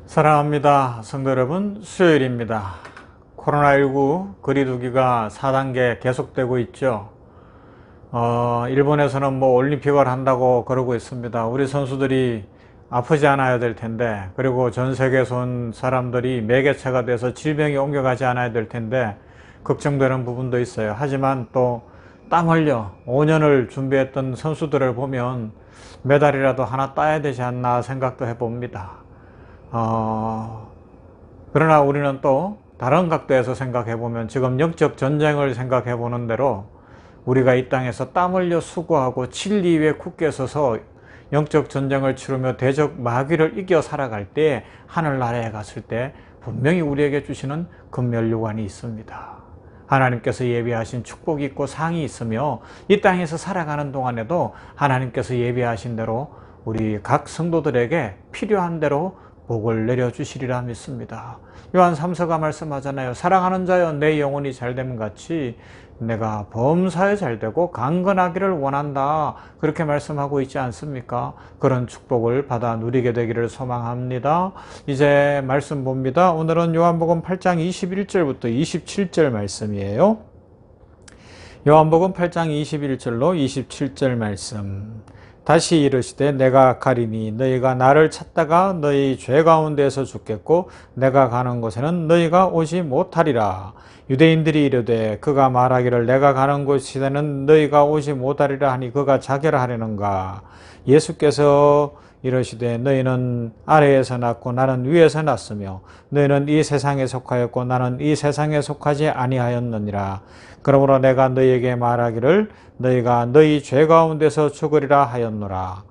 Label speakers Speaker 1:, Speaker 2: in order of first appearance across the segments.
Speaker 1: 사랑합니다. 성도 여러분, 수요일입니다. 코로나19 거리두기가 4단계 계속되고 있죠. 일본에서는 올림픽을 한다고 그러고 있습니다. 우리 선수들이 아프지 않아야 될 텐데, 그리고 전 세계에서 온 사람들이 매개체가 돼서 질병이 옮겨가지 않아야 될 텐데 걱정되는 부분도 있어요. 하지만 또 땀 흘려 5년을 준비했던 선수들을 보면 메달이라도 하나 따야 되지 않나 생각도 해봅니다. 그러나 우리는 또 다른 각도에서 생각해보면 지금 영적 전쟁을 생각해보는 대로 우리가 이 땅에서 땀 흘려 수고하고 진리 위에 굳게 서서 영적 전쟁을 치르며 대적 마귀를 이겨 살아갈 때 하늘나라에 갔을 때 분명히 우리에게 주시는 금멸류관이 있습니다. 하나님께서 예비하신 축복이 있고 상이 있으며 이 땅에서 살아가는 동안에도 하나님께서 예비하신 대로 우리 각 성도들에게 필요한 대로 복을 내려주시리라 믿습니다. 요한 3서가 말씀하잖아요. 사랑하는 자여 내 영혼이 잘됨 같이 내가 범사에 잘되고 강건하기를 원한다. 그렇게 말씀하고 있지 않습니까? 그런 축복을 받아 누리게 되기를 소망합니다. 이제 말씀 봅니다. 오늘은 요한복음 8장 21절부터 27절 말씀이에요. 요한복음 8장 21절로 27절 말씀. 다시 이르시되 내가 가리니 너희가 나를 찾다가 너희 죄 가운데에서 죽겠고 내가 가는 곳에는 너희가 오지 못하리라. 유대인들이 이르되 그가 말하기를 내가 가는 곳에는 너희가 오지 못하리라 하니 그가 자결하려는가. 예수께서 이르시되 너희는 아래에서 났고 나는 위에서 났으며 너희는 이 세상에 속하였고 나는 이 세상에 속하지 아니하였느니라. 그러므로 내가 너희에게 말하기를 너희가 너희 죄 가운데서 죽으리라 하였노라.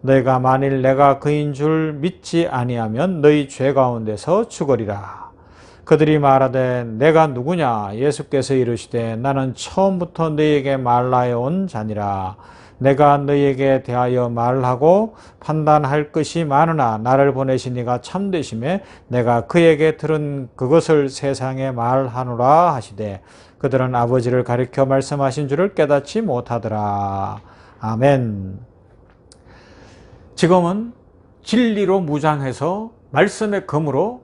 Speaker 1: 너희가 만일 내가 그인 줄 믿지 아니하면 너희 죄 가운데서 죽으리라. 그들이 말하되 내가 누구냐? 예수께서 이르시되 나는 처음부터 너희에게 말하여 온 자니라. 내가 너희에게 대하여 말하고 판단할 것이 많으나 나를 보내신 이가 참되심에 내가 그에게 들은 그것을 세상에 말하노라 하시되 그들은 아버지를 가리켜 말씀하신 줄을 깨닫지 못하더라. 아멘. 지금은 진리로 무장해서 말씀의 검으로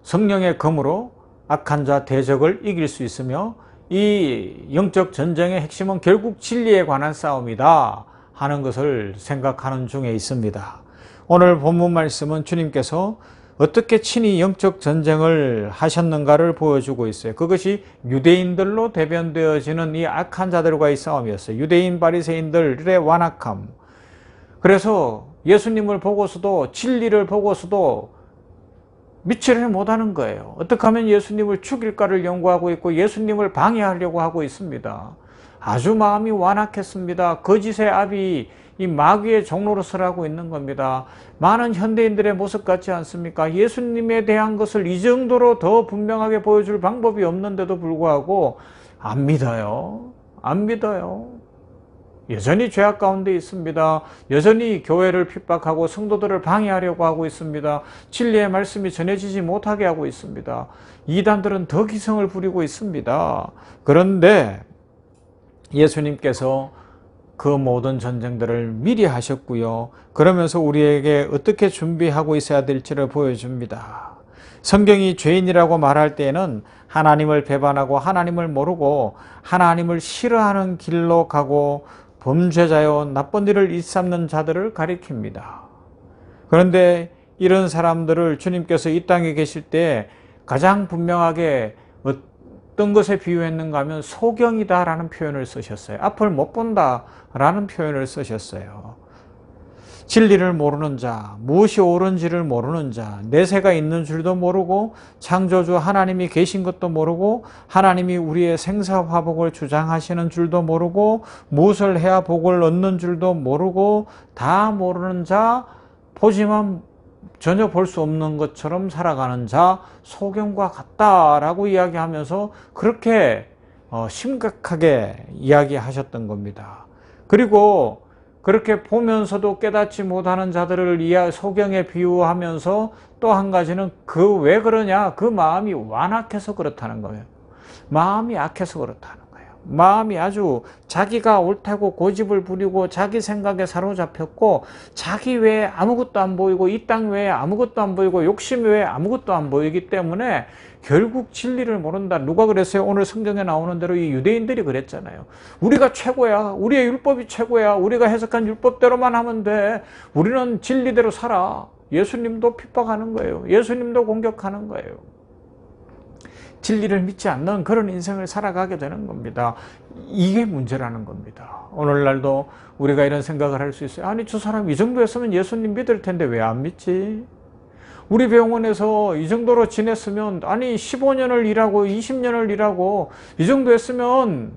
Speaker 1: 성령의 검으로 악한 자 대적을 이길 수 있으며 이 영적 전쟁의 핵심은 결국 진리에 관한 싸움이다 하는 것을 생각하는 중에 있습니다. 오늘 본문 말씀은 주님께서 어떻게 친히 영적 전쟁을 하셨는가를 보여주고 있어요. 그것이 유대인들로 대변되어지는 이 악한 자들과의 싸움이었어요. 유대인 바리새인들의 완악함. 그래서 예수님을 보고서도 진리를 보고서도 미치를 못하는 거예요. 어떻게 하면 예수님을 죽일까를 연구하고 있고 예수님을 방해하려고 하고 있습니다. 아주 마음이 완악했습니다. 거짓의 압이 이 마귀의 종로로 서라고 있는 겁니다. 많은 현대인들의 모습 같지 않습니까? 예수님에 대한 것을 이 정도로 더 분명하게 보여줄 방법이 없는데도 불구하고 안 믿어요. 안 믿어요. 여전히 죄악 가운데 있습니다. 여전히 교회를 핍박하고 성도들을 방해하려고 하고 있습니다. 진리의 말씀이 전해지지 못하게 하고 있습니다. 이단들은 더 기성을 부리고 있습니다. 그런데 예수님께서 그 모든 전쟁들을 미리 하셨고요. 그러면서 우리에게 어떻게 준비하고 있어야 될지를 보여줍니다. 성경이 죄인이라고 말할 때에는 하나님을 배반하고 하나님을 모르고 하나님을 싫어하는 길로 가고 범죄자요 나쁜 일을 일삼는 자들을 가리킵니다. 그런데 이런 사람들을 주님께서 이 땅에 계실 때 가장 분명하게 어떤 것에 비유했는가 하면 소경이다라는 표현을 쓰셨어요. 앞을 못 본다라는 표현을 쓰셨어요. 진리를 모르는 자, 무엇이 옳은지를 모르는 자, 내세가 있는 줄도 모르고 창조주 하나님이 계신 것도 모르고 하나님이 우리의 생사화복을 주장하시는 줄도 모르고 무엇을 해야 복을 얻는 줄도 모르고 다 모르는 자, 보지만 전혀 볼 수 없는 것처럼 살아가는 자, 소경과 같다라고 이야기하면서 그렇게 심각하게 이야기하셨던 겁니다. 그리고 그렇게 보면서도 깨닫지 못하는 자들을 소경에 비유하면서 또 한 가지는 그 왜 그러냐? 그 마음이 완악해서 그렇다는 거예요. 마음이 악해서 그렇다는 거예요. 마음이 아주 자기가 옳다고 고집을 부리고 자기 생각에 사로잡혔고 자기 외에 아무것도 안 보이고 이 땅 외에 아무것도 안 보이고 욕심 외에 아무것도 안 보이기 때문에 결국 진리를 모른다. 누가 그랬어요? 오늘 성경에 나오는 대로 이 유대인들이 그랬잖아요. 우리가 최고야. 우리의 율법이 최고야. 우리가 해석한 율법대로만 하면 돼. 우리는 진리대로 살아. 예수님도 핍박하는 거예요. 예수님도 공격하는 거예요. 진리를 믿지 않는 그런 인생을 살아가게 되는 겁니다. 이게 문제라는 겁니다. 오늘날도 우리가 이런 생각을 할 수 있어요. 아니, 저 사람 이 정도 했으면 예수님 믿을 텐데 왜 안 믿지? 우리 병원에서 이 정도로 지냈으면, 아니 15년을 일하고 20년을 일하고 이 정도 했으면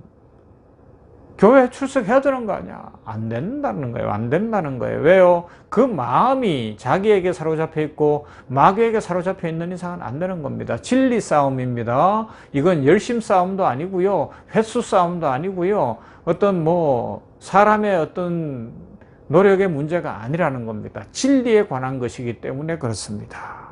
Speaker 1: 교회 출석해야 되는 거 아니야? 안 된다는 거예요. 안 된다는 거예요. 왜요? 그 마음이 자기에게 사로잡혀 있고 마귀에게 사로잡혀 있는 이상은 안 되는 겁니다. 진리 싸움입니다. 이건 열심 싸움도 아니고요. 횟수 싸움도 아니고요. 어떤 사람의 어떤 노력의 문제가 아니라는 겁니다. 진리에 관한 것이기 때문에 그렇습니다.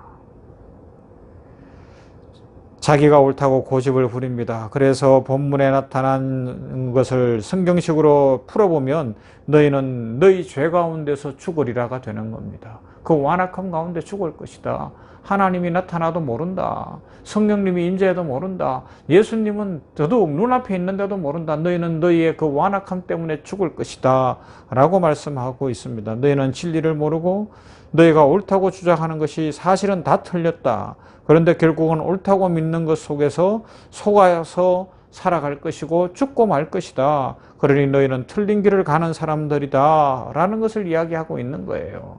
Speaker 1: 자기가 옳다고 고집을 부립니다. 그래서 본문에 나타난 것을 성경식으로 풀어보면 너희는 너희 죄 가운데서 죽으리라가 되는 겁니다. 그 완악함 가운데 죽을 것이다. 하나님이 나타나도 모른다. 성령님이 임재해도 모른다. 예수님은 더더욱 눈앞에 있는데도 모른다. 너희는 너희의 그 완악함 때문에 죽을 것이다 라고 말씀하고 있습니다. 너희는 진리를 모르고 너희가 옳다고 주장하는 것이 사실은 다 틀렸다. 그런데 결국은 옳다고 믿는 것 속에서 속아서 살아갈 것이고 죽고 말 것이다. 그러니 너희는 틀린 길을 가는 사람들이다 라는 것을 이야기하고 있는 거예요.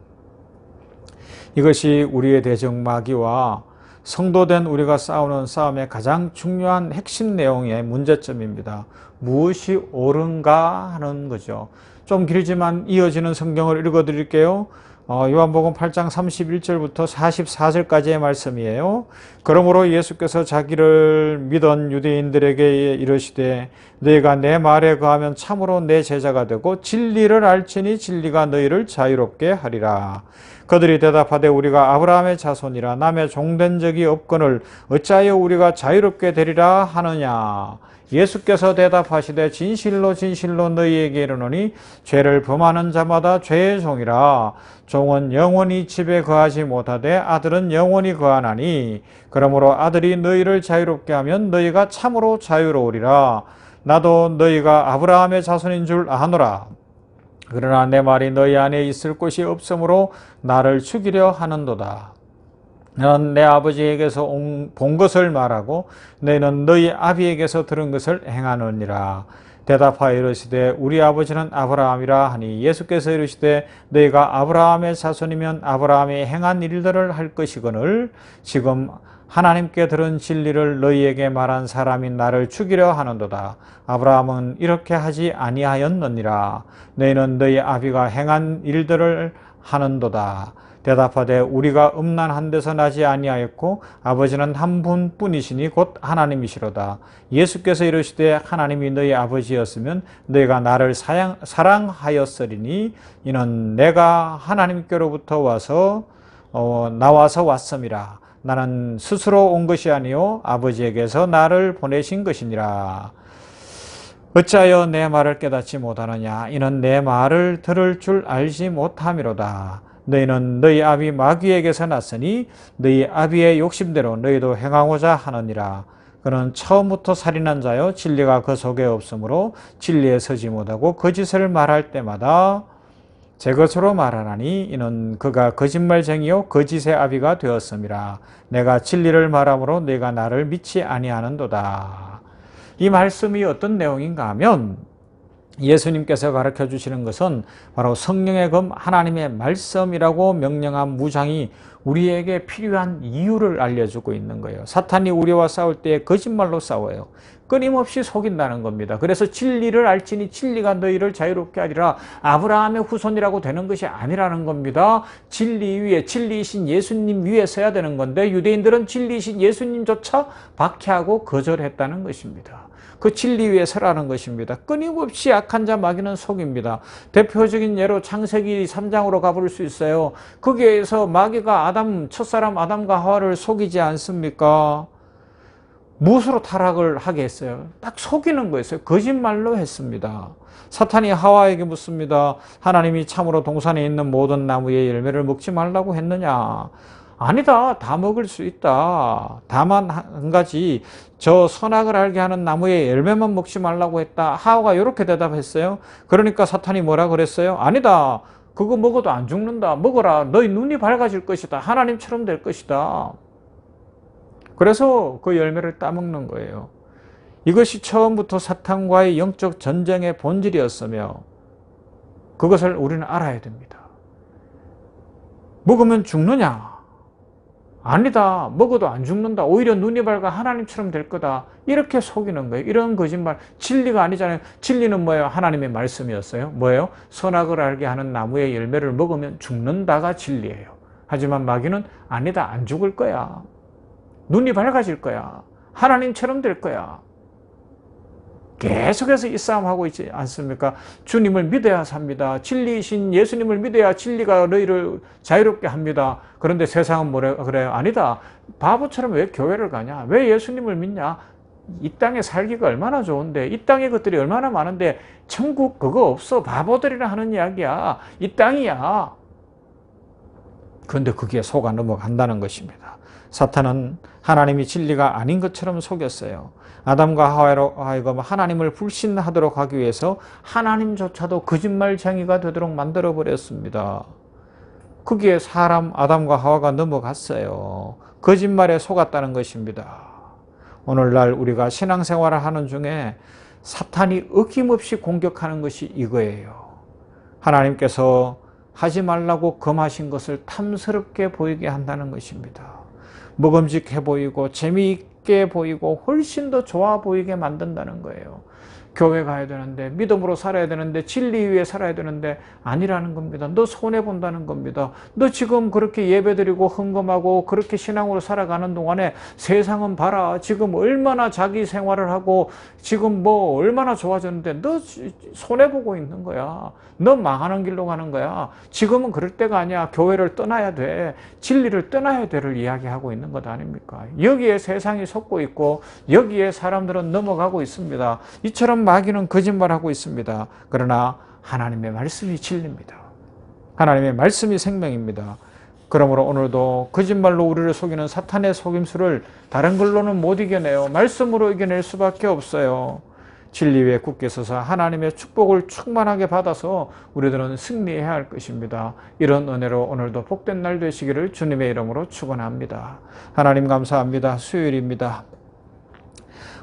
Speaker 1: 이것이 우리의 대적 마귀와 성도된 우리가 싸우는 싸움의 가장 중요한 핵심 내용의 문제점입니다. 무엇이 옳은가 하는 거죠. 좀 길지만 이어지는 성경을 읽어드릴게요. 요한복음 8장 31절부터 44절까지의 말씀이에요. 그러므로 예수께서 자기를 믿은 유대인들에게 이르시되 너희가 내 말에 거하면 참으로 내 제자가 되고 진리를 알지니 진리가 너희를 자유롭게 하리라. 그들이 대답하되 우리가 아브라함의 자손이라 남의 종된 적이 없거늘 어찌하여 우리가 자유롭게 되리라 하느냐. 예수께서 대답하시되 진실로 진실로 너희에게 이르노니 죄를 범하는 자마다 죄의 종이라. 종은 영원히 집에 거하지 못하되 아들은 영원히 거하나니 그러므로 아들이 너희를 자유롭게 하면 너희가 참으로 자유로우리라. 나도 너희가 아브라함의 자손인 줄 아노라. 그러나 내 말이 너희 안에 있을 곳이 없으므로 나를 죽이려 하는도다. 너는 내 아버지에게서 본 것을 말하고 너희는 너희 아비에게서 들은 것을 행하느니라. 대답하여 이르시되 우리 아버지는 아브라함이라 하니 예수께서 이르시되 너희가 아브라함의 자손이면 아브라함이 행한 일들을 할 것이거늘 지금 하나님께 들은 진리를 너희에게 말한 사람이 나를 죽이려 하는도다. 아브라함은 이렇게 하지 아니하였느니라. 너희는 너희 아비가 행한 일들을 하는도다. 대답하되 우리가 음란한 데서 나지 아니하였고 아버지는 한 분뿐이시니 곧 하나님이시로다. 예수께서 이르시되 하나님이 너희 아버지였으면 너희가 나를 사랑하였으리니 이는 내가 하나님께로부터 나와서 왔음이라. 나는 스스로 온 것이 아니요 아버지에게서 나를 보내신 것이니라. 어찌하여 내 말을 깨닫지 못하느냐. 이는 내 말을 들을 줄 알지 못함이로다. 너희는 너희 아비 마귀에게서 났으니 너희 아비의 욕심대로 너희도 행하고자 하느니라. 그는 처음부터 살인한 자요 진리가 그 속에 없으므로 진리에 서지 못하고 거짓을 말할 때마다 제 것으로 말하나니 이는 그가 거짓말쟁이요 거짓의 아비가 되었음이라. 내가 진리를 말하므로 너희가 나를 믿지 아니하는도다. 이 말씀이 어떤 내용인가 하면 예수님께서 가르쳐 주시는 것은 바로 성령의 검 하나님의 말씀이라고 명령한 무장이 우리에게 필요한 이유를 알려주고 있는 거예요. 사탄이 우리와 싸울 때 거짓말로 싸워요. 끊임없이 속인다는 겁니다. 그래서 진리를 알지니 진리가 너희를 자유롭게 하리라. 아브라함의 후손이라고 되는 것이 아니라는 겁니다. 진리 위에, 진리이신 예수님 위에 서야 되는 건데 유대인들은 진리이신 예수님조차 박해하고 거절했다는 것입니다. 그 진리 위에 서라는 것입니다. 끊임없이 악한 자 마귀는 속입니다. 대표적인 예로 창세기 3장으로 가볼 수 있어요. 거기에서 마귀가 첫사람 아담과 하와를 속이지 않습니까? 무엇으로 타락을 하게 했어요? 딱 속이는 거였어요. 거짓말로 했습니다. 사탄이 하와에게 묻습니다. 하나님이 참으로 동산에 있는 모든 나무의 열매를 먹지 말라고 했느냐? 아니다. 다 먹을 수 있다. 다만 한 가지, 저 선악을 알게 하는 나무의 열매만 먹지 말라고 했다. 하와가 이렇게 대답했어요. 그러니까 사탄이 뭐라 그랬어요? 아니다. 그거 먹어도 안 죽는다. 먹어라. 너희 눈이 밝아질 것이다. 하나님처럼 될 것이다. 그래서 그 열매를 따먹는 거예요. 이것이 처음부터 사탄과의 영적 전쟁의 본질이었으며 그것을 우리는 알아야 됩니다. 먹으면 죽느냐? 아니다. 먹어도 안 죽는다. 오히려 눈이 밝아 하나님처럼 될 거다. 이렇게 속이는 거예요. 이런 거짓말. 진리가 아니잖아요. 진리는 뭐예요? 하나님의 말씀이었어요. 뭐예요? 선악을 알게 하는 나무의 열매를 먹으면 죽는다가 진리예요. 하지만 마귀는 아니다. 안 죽을 거야. 눈이 밝아질 거야. 하나님처럼 될 거야. 계속해서 이 싸움하고 있지 않습니까? 주님을 믿어야 삽니다. 진리이신 예수님을 믿어야 진리가 너희를 자유롭게 합니다. 그런데 세상은 뭐래 그래요? 아니다. 바보처럼 왜 교회를 가냐? 왜 예수님을 믿냐? 이 땅에 살기가 얼마나 좋은데, 이 땅의 것들이 얼마나 많은데 천국 그거 없어. 바보들이라 하는 이야기야. 이 땅이야. 그런데 그게 속아 넘어간다는 것입니다. 사탄은 하나님이 진리가 아닌 것처럼 속였어요. 아담과 하와로 하여금 하나님을 불신하도록 하기 위해서 하나님조차도 거짓말쟁이가 되도록 만들어버렸습니다. 거기에 사람 아담과 하와가 넘어갔어요. 거짓말에 속았다는 것입니다. 오늘날 우리가 신앙생활을 하는 중에 사탄이 어김없이 공격하는 것이 이거예요. 하나님께서 하지 말라고 금하신 것을 탐스럽게 보이게 한다는 것입니다. 먹음직해 보이고 재미있게 보이고 훨씬 더 좋아 보이게 만든다는 거예요. 교회 가야 되는데, 믿음으로 살아야 되는데, 진리 위에 살아야 되는데 아니라는 겁니다. 너 손해본다는 겁니다. 너 지금 그렇게 예배드리고 헌금하고 그렇게 신앙으로 살아가는 동안에 세상은 봐라. 지금 얼마나 자기 생활을 하고 지금 뭐 얼마나 좋아졌는데 너 손해보고 있는 거야. 너 망하는 길로 가는 거야. 지금은 그럴 때가 아니야. 교회를 떠나야 돼. 진리를 떠나야 돼를 이야기하고 있는 것 아닙니까? 여기에 세상이 속고 있고 여기에 사람들은 넘어가고 있습니다. 이처럼 마귀는 거짓말하고 있습니다. 그러나 하나님의 말씀이 진리입니다. 하나님의 말씀이 생명입니다. 그러므로 오늘도 거짓말로 우리를 속이는 사탄의 속임수를 다른 걸로는 못 이겨내요. 말씀으로 이겨낼 수밖에 없어요. 진리 위에 굳게 서서 하나님의 축복을 충만하게 받아서 우리들은 승리해야 할 것입니다. 이런 은혜로 오늘도 복된 날 되시기를 주님의 이름으로 축원합니다. 하나님 감사합니다. 수요일입니다.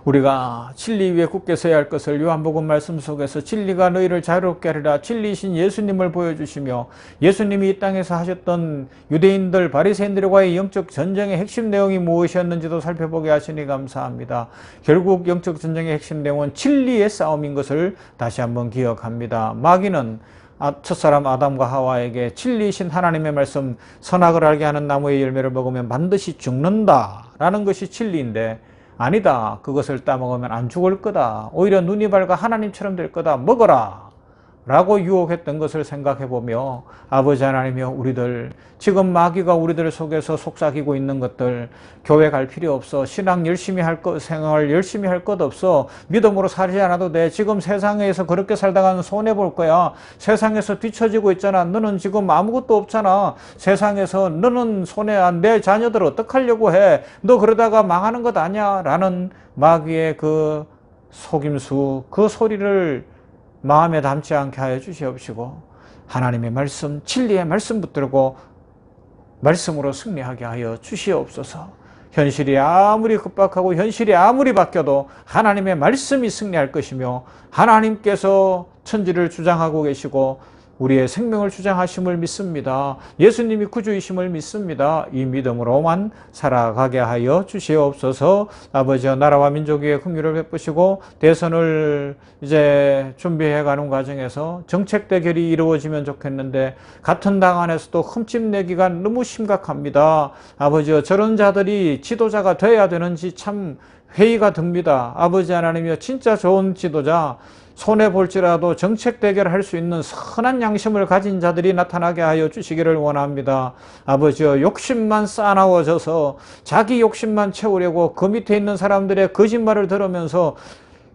Speaker 1: 우리가 진리 위에 굳게 서야 할 것을 요한복음 말씀 속에서 진리가 너희를 자유롭게 하리라 진리이신 예수님을 보여주시며 예수님이 이 땅에서 하셨던 유대인들 바리새인들과의 영적 전쟁의 핵심 내용이 무엇이었는지도 살펴보게 하시니 감사합니다. 결국 영적 전쟁의 핵심 내용은 진리의 싸움인 것을 다시 한번 기억합니다. 마귀는 첫사람 아담과 하와에게 진리이신 하나님의 말씀 선악을 알게 하는 나무의 열매를 먹으면 반드시 죽는다라는 것이 진리인데 아니다. 그것을 따먹으면 안 죽을 거다. 오히려 눈이 밝아 하나님처럼 될 거다. 먹어라. 라고 유혹했던 것을 생각해보며 아버지 하나님이여 우리들 지금 마귀가 우리들 속에서 속삭이고 있는 것들 교회 갈 필요 없어. 신앙 열심히 할 것, 생활 열심히 할 것 없어. 믿음으로 살지 않아도 돼. 지금 세상에서 그렇게 살다가는 손해볼 거야. 세상에서 뒤처지고 있잖아. 너는 지금 아무것도 없잖아. 세상에서 너는 손해야. 내 자녀들 어떡하려고 해. 너 그러다가 망하는 것 아니야. 라는 마귀의 그 속임수, 그 소리를 마음에 담지 않게 하여 주시옵시고 하나님의 말씀, 진리의 말씀 붙들고 말씀으로 승리하게 하여 주시옵소서. 현실이 아무리 급박하고 현실이 아무리 바뀌어도 하나님의 말씀이 승리할 것이며 하나님께서 천지를 주장하고 계시고 우리의 생명을 주장하심을 믿습니다. 예수님이 구주이심을 믿습니다. 이 믿음으로만 살아가게 하여 주시옵소서. 아버지여 나라와 민족 위에 긍휼을 베푸시고 대선을 이제 준비해가는 과정에서 정책 대결이 이루어지면 좋겠는데 같은 당 안에서도 흠집내기가 너무 심각합니다. 아버지여 저런 자들이 지도자가 돼야 되는지 참 회의가 듭니다. 아버지 하나님이여 진짜 좋은 지도자 손해볼지라도 정책 대결할 수 있는 선한 양심을 가진 자들이 나타나게 하여 주시기를 원합니다. 아버지여, 욕심만 싸나워져서 자기 욕심만 채우려고 그 밑에 있는 사람들의 거짓말을 들으면서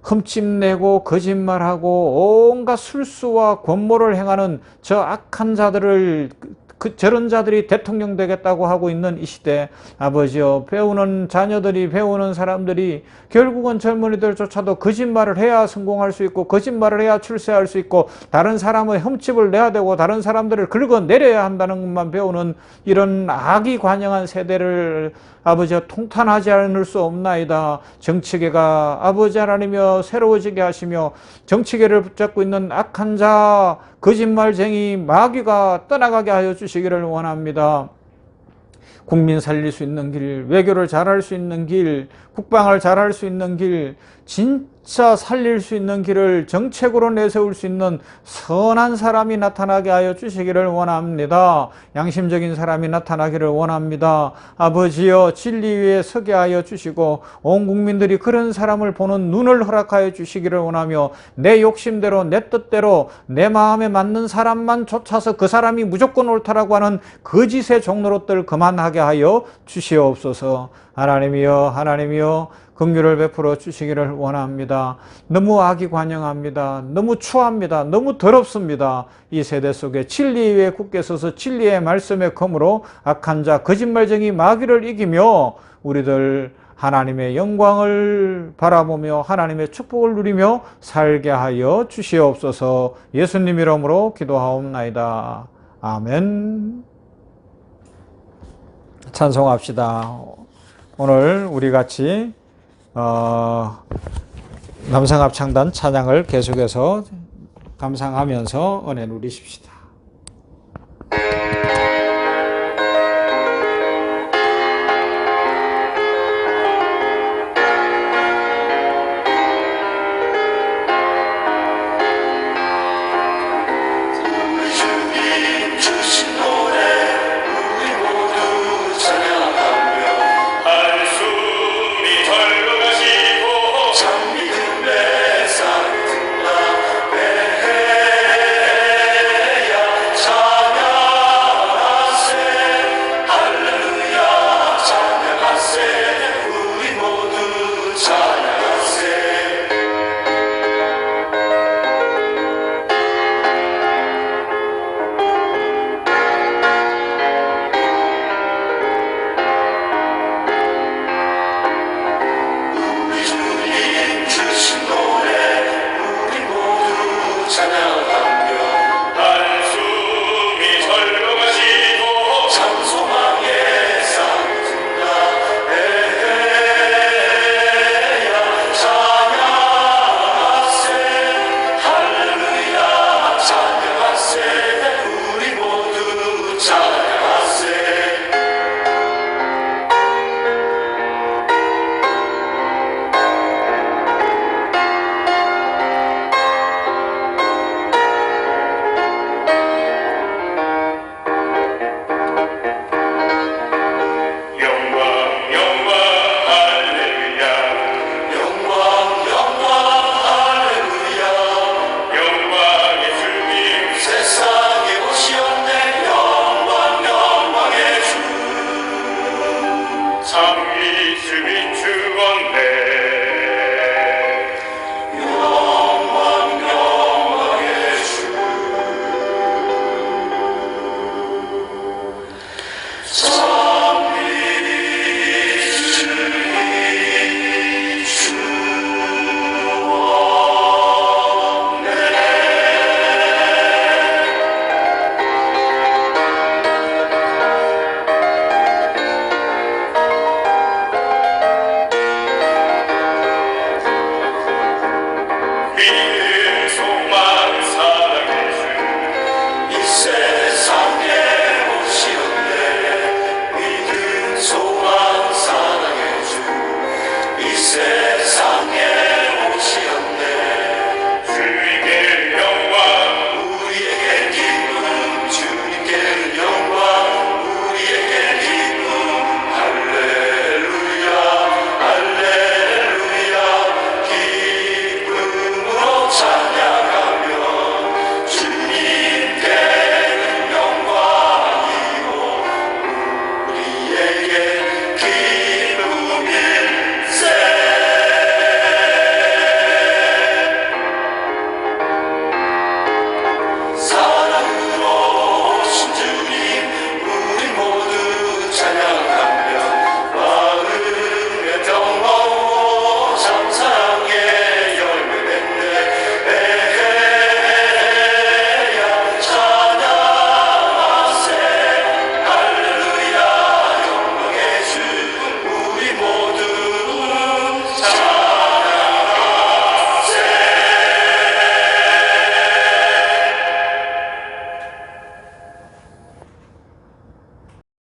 Speaker 1: 흠집내고 거짓말하고 온갖 술수와 권모를 행하는 저 악한 자들을 저런 자들이 대통령 되겠다고 하고 있는 이 시대, 아버지여, 배우는 자녀들이, 배우는 사람들이 결국은 젊은이들조차도 거짓말을 해야 성공할 수 있고, 거짓말을 해야 출세할 수 있고, 다른 사람의 흠집을 내야 되고 다른 사람들을 긁어내려야 한다는 것만 배우는 이런 악이 관영한 세대를 아버지여 통탄하지 않을 수 없나이다. 정치계가 아버지 하나님이여 새로워지게 하시며, 정치계를 붙잡고 있는 악한 자, 거짓말쟁이 마귀가 떠나가게 하여 주시기를 원합니다. 국민 살릴 수 있는 길, 외교를 잘할 수 있는 길, 국방을 잘할 수 있는 길, 진짜 살릴 수 있는 길을 정책으로 내세울 수 있는 선한 사람이 나타나게 하여 주시기를 원합니다. 양심적인 사람이 나타나기를 원합니다. 아버지여, 진리 위에 서게 하여 주시고 온 국민들이 그런 사람을 보는 눈을 허락하여 주시기를 원하며, 내 욕심대로 내 뜻대로 내 마음에 맞는 사람만 쫓아서 그 사람이 무조건 옳다라고 하는 거짓의 종로릇들 그만하게 하여 주시옵소서. 하나님이여, 하나님이여, 긍휼을 베풀어 주시기를 원합니다. 너무 악이 관영합니다. 너무 추합니다. 너무 더럽습니다. 이 세대 속에 진리 위에 굳게 서서 진리의 말씀의 검으로 악한 자, 거짓말쟁이 마귀를 이기며 우리들 하나님의 영광을 바라보며 하나님의 축복을 누리며 살게 하여 주시옵소서. 예수님 이름으로 기도하옵나이다. 아멘. 찬송합시다. 오늘 우리 같이 남성합창단 찬양을 계속해서 감상하면서 은혜 누리십시다.